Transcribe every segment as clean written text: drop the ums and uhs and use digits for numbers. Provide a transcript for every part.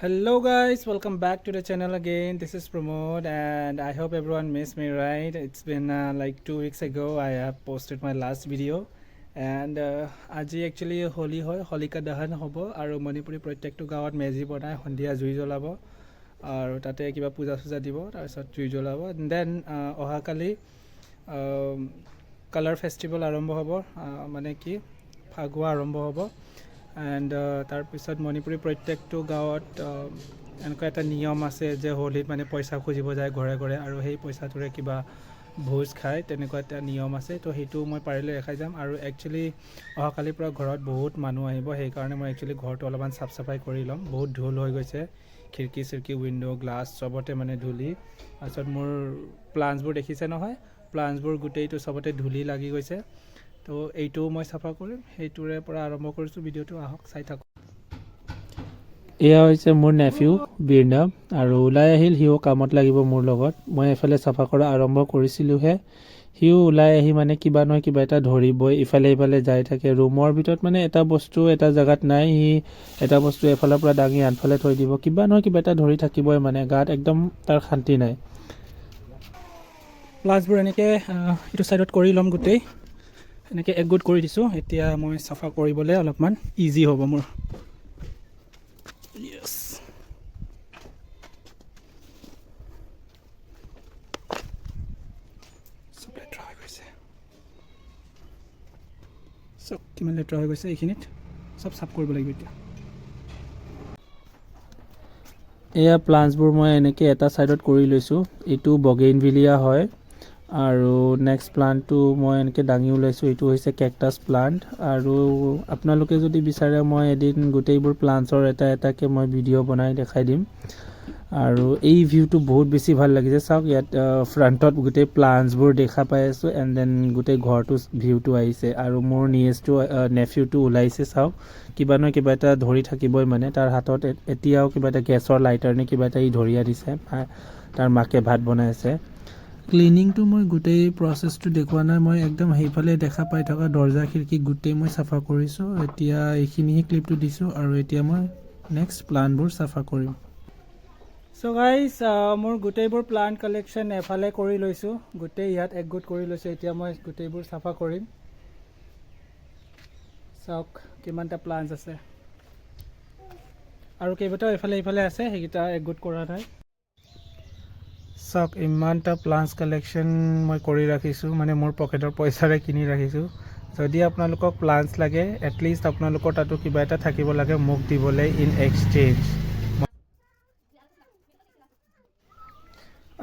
Hello guys, welcome back to the channel again. This is Pramod and I hope everyone missed me, right? It's been like 2 weeks ago I have posted my last video and aji actually Holi hoy, Holika dahan hobo aru Manipuri protekto gawat mezi bonai hondia jui jolabo aru tate kiba puja suja dibo tar pisot jui jolabo and then oha kali color festival arombo hobo mane ki phagua arombo hobo and tar pisot Manipuri protekto gawat enko eta niyom ase je holit mane paisa khujibo jay gore gore aru hei paisa tore kiba ভোজ খায় তেনেকুৱা এটা নিয়ম আছে তো হেতু মই পাৰিলে দেখাই যাম আৰু একচুয়ালি অহাকালিৰ পৰা ঘৰত বহুত মানুহ আহিব সেই কাৰণে মই একচুয়ালি ঘৰটো অলপমান সাফ সাফাই কৰি লম বহুত ধুল হৈ গৈছে খিৰকি সিৰকি উইন্ডো গ্লাস সবতে মানে ধুলি আসত মোৰ প্লান্টছবোৰ দেখিছে নহয় প্লান্টছবোৰ গুটেইটো সবতে ধুলি লাগি গৈছে তো এইটো মই সাফা কৰিম হেতুৰে পৰা আৰম্ভ কৰিছো ভিডিওটো আহক চাই থাকক এয়া হৈছে মোৰ নেফিউ বিৰনা আৰু ওলাই আহিল হিও কামত লাগিব মোৰ লগত মই এফালে সাফা কৰা আৰম্ভ কৰিছিলো হে হিও ওলাই আহি মানে কিবা নহয় কিবা এটা ধৰিবই ইফালে ইফালে যাই থাকে ৰুমৰ ভিতৰত মানে এটা বস্তু এটা জাগাত নাই হি এটা বস্তু এফালৰ পৰা ডাঙি আনফালে থৈ দিব কিবা নহয় কিবা এটা ধৰি থাকিবই মানে গাত একদম তাৰ শান্তি নাই প্লাছবোৰ এনেকে ইটো সাইডত কৰি লম গুটেই এনেকে একগুট কৰি দিছো এতিয়া মই সাফা কৰিবলে অলপমান ইজি হ'ব মোৰ Yes. So letra হৈ গৈছে সব কিমান লেট্ৰা হৈ গৈছে এইখিনিত সব সাফ কৰিব লাগিব এতিয়া এয়া প্লান্টছবোৰ মই এনেকে এটা সাইডত কৰি লৈছো এটো বগেইনভিলিয়া হয় আৰু নেক্সট প্লান্টটো মই এনেকে ডাঙি উলাইছো এটো হৈছে কেকটাস প্লান্ট আৰু আপোনালোকে যদি বিচাৰে মই এদিন গুটেইবোৰ প্লান্টছৰ এটা এটাকে মই ভিডিও বনাই দেখাই দিম আৰু এই ভিউটো বহুত বেছি ভাল লাগিছে চাওক ইয়াত ফ্ৰন্টত গুটেই প্লান্টছবোৰ দেখা পাই আছো এন্ড দেন গুটেই ঘৰটো ভিউটো আহিছে আৰু মোৰ নিয়েছটো নেফিউটো উলাইছে চাওক কিবা নহয় কিবা এটা ধৰি থাকিবই মানে তাৰ হাতত এতিয়াও কিবা এটা গেছৰ লাইটাৰ নে কিবা এটা ই ধৰিয়া দিছে তাৰ মাকে ভাত বনাই আছে ক্লিনিং তো মই গুটেই প্ৰসেসটো দেখুৱা নাই মই একদম হেইফালে দেখা পাই থকা দৰজা খিৰকি গুটেই মই সাফা কৰিছো এতিয়া এইখিনিহে ক্লিপটো দিছো আৰু এতিয়া মই নেক্সট প্লান্টবোৰ সাফা কৰিম সো গাইস মোৰ গুটেইবোৰ প্লান্ট কালেকশন এফালে কৰি লৈছো গুটেই ইয়াত একগুট কৰি লৈছো এতিয়া মই গুটেইবোৰ সাফা কৰিম সক কিমানটা প্লান্টছ আছে আৰু কেইবাটাও এফালে এফালে আছে হেগিটা একগুট কৰা নাই সক ইমানটা প্লান্টছ কালেকশন মই কৰি ৰাখিছো মানে মোৰ পকেটৰ পইচাৰে কিনি ৰাখিছো যদি আপোনালোকক প্লান্টছ লাগে এটলিষ্ট আপোনালোকৰ তাতো কিবা এটা থাকিব লাগে মোক দিবলৈ ইন এক্সচেঞ্জ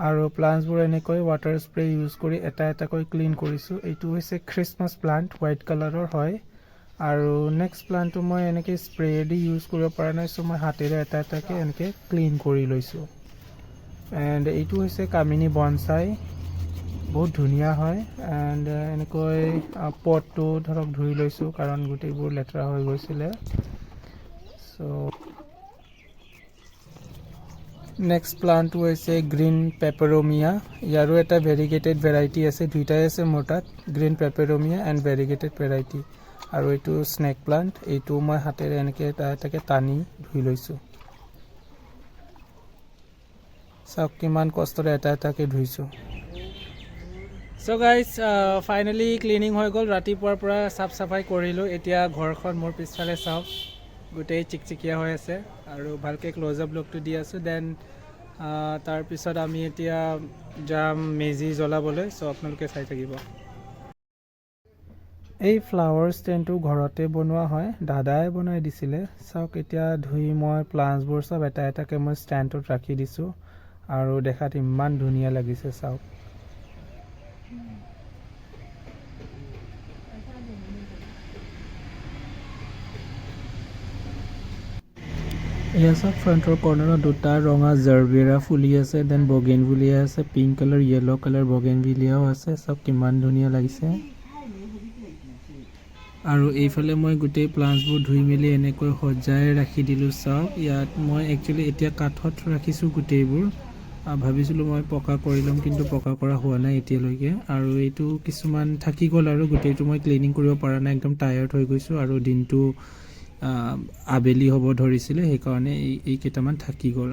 আৰু প্লান্টছবোৰ এনেকৈ ওয়াটাৰ স্প্ৰে ইউজ কৰি এটা এটা কৈ ক্লিন কৰিছো এইটো হৈছে ক্ৰিসমাস প্লান্ট হোৱাইট কালাৰৰ হয় আৰু নেক্সট প্লান্টটো মই এনেকৈ স্প্ৰে দি ইউজ কৰিব পৰা নাই সো মই হাতেৰে এটা এটাকে এনেকৈ ক্লিন কৰি লৈছো and এইটো হৈছে কামিনী বনসাই বহুত ধুনিয়া হয় and এনেকৈ পটটো ধৰক ধুই লৈছো কাৰণ গুটেইবোৰ লেটৰা হৈ গৈছিলে সো নেক্সট প্লান্টটো হৈছে গ্ৰীন পেপাৰোমিয়া ইয়াৰো এটা ভেৰিগেটেড ভেৰাইটি আছে দুইটাই আছে মোটাত গ্ৰীন পেপাৰোমিয়া এণ্ড ভেৰিগেটেড ভেৰাইটি আৰু এইটো স্নেক প্লান্ট এইটো মই হাতেৰে এনেকৈ এটা এটাকে টানি ধুই লৈছো সব কিমান কষ্টৰে এটা এটাকে ধুইছো সো গাইস ফাইনালি ক্লিনিং হৈ গল ৰাতিপুৱাৰ পৰা সাফ সাফাই কৰিলো এতিয়া ঘৰখন মোৰ পিছফালে চাওক গুটেই চিকচিকিয়া হৈ আছে আৰু ভালকে ক্লোজ আপ লুকটো দি আছো দেন তাৰ পিছত আমি এতিয়া জাম মেজি জ্বলাবলৈ সো আপোনালোকে চাই থাকিব এই ফ্লাৱাৰ ষ্টেণ্ডটো ঘৰতে বনোৱা হয় দাদাই বনাই দিছিলে চাওক এতিয়া ধুই মই প্লান্টছবোৰ সব এটা এটাকে মই ষ্টেণ্ডত ৰাখি দিছো আৰু দেখাত ইমান ধুনিয়া লাগিছে চাওক ইয়াসক ফ্ৰন্টৰ কৰ্নাৰত দুটা ৰঙা জাৰবেৰা ফুলি আছে দেন বগেনভিলিয়া আছে পিংক কালাৰ ইয়েলো কালাৰ বগেনভিলিয়াও আছে সব কিমান ধুনিয়া লাগিছে আৰু এইফালে মই গুটেই প্লান্টছবোৰ ধুই মিলি এনেকৈ সজাই ৰাখি দিলো চাওক ইয়াত মই একচুয়ালি এতিয়া কাঠত ৰাখিছো গুটেইবোৰ ভাবিছিলো মই পকা কৰি লম কিন্তু পকা কৰা হোৱা নাই এতিয়ালৈকে আৰু এইটো কিছুমান থাকি গল আৰু গুটেইটো মই ক্লিনিং কৰিব পৰা নাই একদম টায়াৰ্ড হৈ গৈছো আৰু দিনটো আবেলি হ'ব ধৰিছিলে, সেইকাৰণে এই কেইটামান থাকি গ'ল।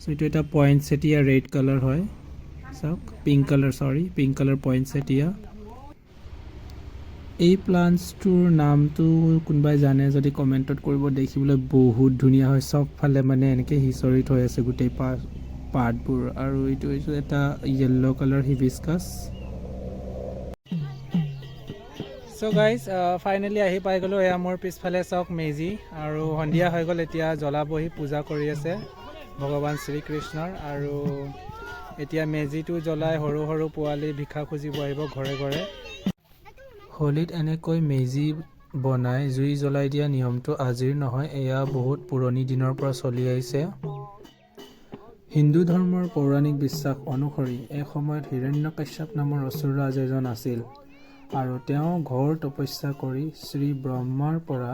চ' এইটো এটা পইণ্টছেটিয়া ৰেড কালাৰ হয়, চাওক পিংক কালাৰ পইণ্টছেটিয়া। এই প্লাণ্টছটোৰ নামটো কোনোবাই জানে যদি কমেণ্টত কৰিব। দেখিবলৈ বহুত ধুনীয়া হয়, চবফালে মানে এনেকৈ সিঁচৰিত হৈ আছে গোটেই পাতবোৰ। আৰু এইটো হৈছে এটা য়েল্ল' কালাৰ হিবিস্কাছ। চ' গাইজ ফাইনেলি আহি পাই গ'লোঁ। এয়া মোৰ পিছফালে চাওক মেজি, আৰু সন্ধিয়া হৈ গ'ল, এতিয়া জ্বলাবহি, পূজা কৰি আছে ভগৱান শ্ৰীকৃষ্ণৰ। আৰু এতিয়া মেজিটো জ্বলাই সৰু সৰু পোৱালি ভিক্ষা খুজিব আহিব ঘৰে ঘৰে। হোলীত এনেকৈ মেজি বনাই জুই জ্বলাই দিয়া নিয়মটো আজিৰ নহয়, এয়া বহুত পুৰণি দিনৰ পৰা চলি আহিছে। হিন্দু ধৰ্মৰ পৌৰাণিক বিশ্বাস অনুসৰি এসময়ত হিৰণ্যকশ্যপ নামৰ অসুৰ ৰাজ এজন আছিল, আৰু তেওঁ ঘোৰ তপস্যা কৰি শ্ৰী ব্ৰহ্মাৰ পৰা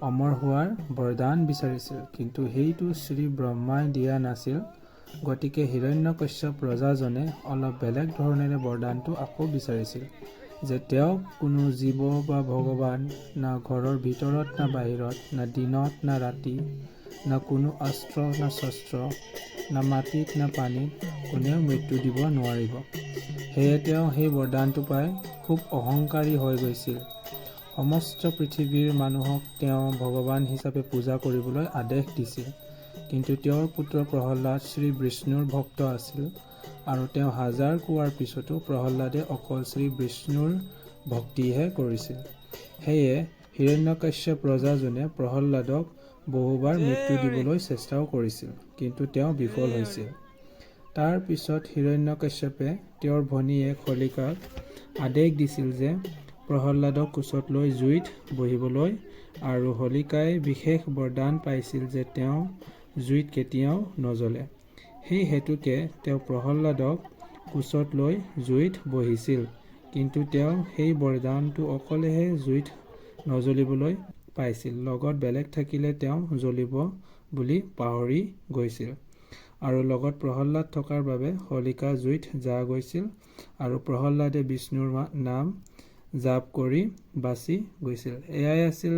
অমৰ হোৱাৰ বৰদান বিচাৰিছিল। কিন্তু সেইটো শ্ৰী ব্ৰহ্মাই দিয়া নাছিল। গতিকে হিৰণ্যকশ্যপ ৰজাজনে অলপ বেলেগ ধৰণেৰে বৰদানটো আকৌ বিচাৰিছিল, যে তেওঁক কোনো জীৱ বা ভগৱান, না ঘৰৰ ভিতৰত না বাহিৰত, না দিনত না ৰাতি, না কোনো অস্ত্ৰ না শস্ত্ৰ, না মাটিত না পানীত কোনেও মৃত্যু দিব নোৱাৰিব। সেয়ে তেওঁ সেই বৰদানটো পাই খুব অহংকাৰী হৈ গৈছিল। সমস্ত পৃথিৱীৰ মানুহক তেওঁ ভগৱান হিচাপে পূজা কৰিবলৈ আদেশ দিছিল। কিন্তু তেওঁৰ পুত্ৰ প্ৰহ্লাদ শ্ৰী বিষ্ণুৰ ভক্ত আছিল, আৰু তেওঁ হাজাৰ কোৱাৰ পিছতো প্ৰহ্লাদে অকল শ্ৰী বিষ্ণুৰ ভক্তিহে কৰিছিল। সেয়ে হিৰণ্যকশ্যপ ৰজাজনে প্ৰহ্লাদক বহুবাৰ মৃত্যু দিবলৈ চেষ্টাও কৰিছিল, কিন্তু তেওঁ বিফল হৈছিল। তাৰ পিছত হিৰণ্যকশ্যপে তেওঁৰ ভনীয়েক হলিকাক আদেশ দিছিল যে প্ৰহ্লাদক কোচত লৈ জুইত বহিবলৈ, আৰু হলিকাই বিশেষ বৰদান পাইছিল যে তেওঁ জুইত কেতিয়াও নজ্বলে। সেই হেতুকে তেওঁ প্ৰহ্লাদক কোচত লৈ জুইত বহিছিল, কিন্তু তেওঁ সেই বৰদানটো অকলেহে জুইত নজ্বলিবলৈ পাইছিল, লগত বেলেগ থাকিলে তেওঁ জ্বলিব বুলি পাহৰি গৈছিল। আৰু লগত প্ৰহ্লাদ থকাৰ বাবে হলিকা জুইত যা গৈছিল, আৰু প্ৰহ্লাদে বিষ্ণুৰ নাম জাপ কৰি বাচি গৈছিল। এয়াই আছিল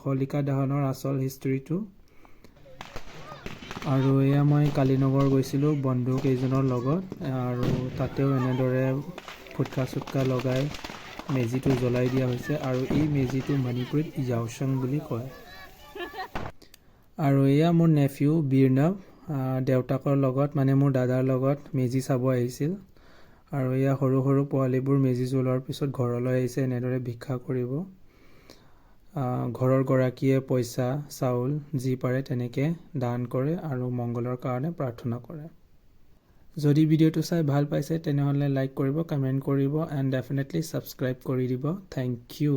হলিকা দহনৰ আচল হিষ্ট্ৰীটো। আৰু এয়া মই কালীনগৰ গৈছিলোঁ বন্ধু কেইজনৰ লগত, আৰু তাতেও এনেদৰে ফুটকা চুটকা লগাই মেজিটো জ্বলাই দিয়া হৈছে। আৰু এই মেজিটো মণিপুৰীত য়াওছাং বুলি কয়। আৰু এয়া মোৰ নেফিউ বীৰনৱ, দেউতাকৰ লগত মানে মোৰ দাদাৰ লগত মেজি চাব আহিছিল। আৰু এয়া সৰু সৰু পোৱালিবোৰ মেজি জ্বলোৱাৰ পিছত ঘৰলৈ আহিছে এনেদৰে ভিক্ষা কৰিব। ঘৰৰ গৰাকীয়ে পইচা চাউল যি পাৰে তেনেকৈ দান কৰে আৰু মংগলৰ কাৰণে প্ৰাৰ্থনা কৰে। যদি ভিডিঅ'টো চাই ভাল পাইছে তেনেহ'লে লাইক কৰিব, কমেণ্ট কৰিব, এণ্ড ডেফিনেটলি ছাবস্ক্ৰাইব কৰি দিব। Thank U.